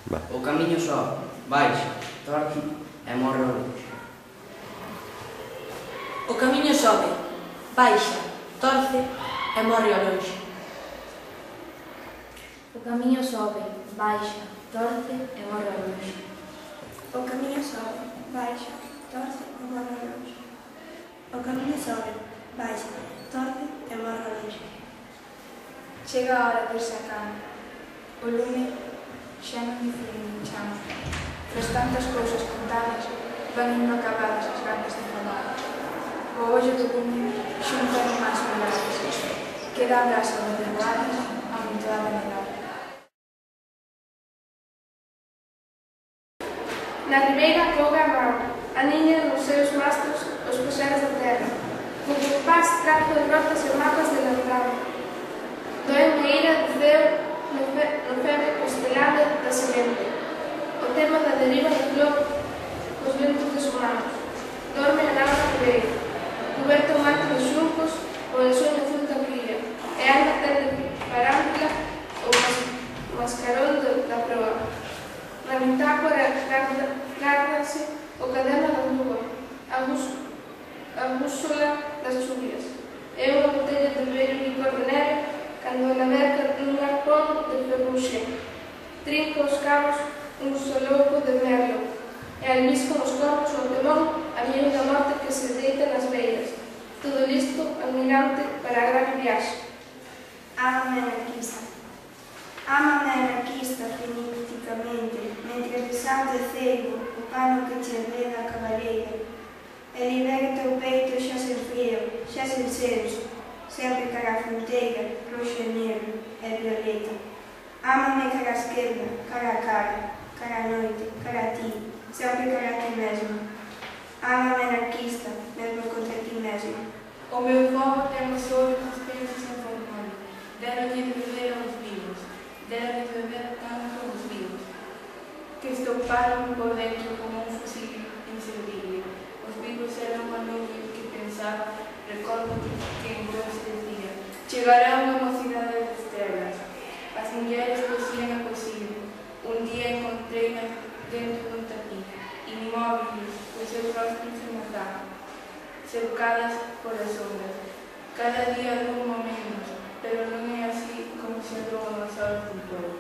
Va. O camiño sobe, baixa, torce e morre ao longe. O camiño sobe, baixa, torce e morre ao longe. O camiño sobe, baixa, torce e morre ao longe. O camiño sobe, baixa, torce e morre ao longe. O camiño sobe, baixa, torce e morre ao longe. Chega a hora de irse a cama. O lume xa non influye nin chama. Tras tantas cousas contadas, van indo acabadas as ganas de falar. O ollo do lume xunta máis pegadas, queda a brasa de derruadas amontoada no lar. Na ribeira couga a mar, aniñan nos seus mastros os paxaros da terra. No compás trazo de rotas e mapas de lambrado. Doe-me ira de Deu no febre constelado da semente. O tema da deriva do globo cos ventos deshumanos. Dorme a nave na ribeira, coberta o manto dos xuncos o el soño azul da cría, e anda ten de parántula o mascarón da proa. Na bitácora gárdase o caderno da lúa, a bússola das chuvias, e unha botella de vello licor de neve cando na verca dun arpón de ferruxe. Trinca os cabos un solouco de merlo, e albisca nos corpos o temón a miña da morte que se deita nas beiras. Todo listo, almirante, para a gran viaxe. Ámame anarquista. Ámame anarquista fenitíficamente, mentre besando de ceibo o pano que che veda a cabaleira. E libera teu peito xa sen frío, xa sen senso, sempre cara a fronteira, roxo e negro e violeta. Ámame cara a esquerda, cara a cara a noite, cara a ti, sempre cara a ti mesmo. Ámame anarquista, mesmo contra ti mesmo. O meu povo ten o sol nos peitos en formal. Deronlle de beber aos vivos, deronlle de beber tanto aos vivos, que estouparon por dentro como un fusil inservible. Os vivos eran unha nube que pensaba, recordo que entón se decía: chegará unha mocidade de estrelas. As mulleres cosían a cosir. Un día encontreina dentro dun tapiz, inmóviles, os seus rostros se mataban, cercadas por as sombras. Cada día durmo menos, pero non é así como se durmo nas horas do povo.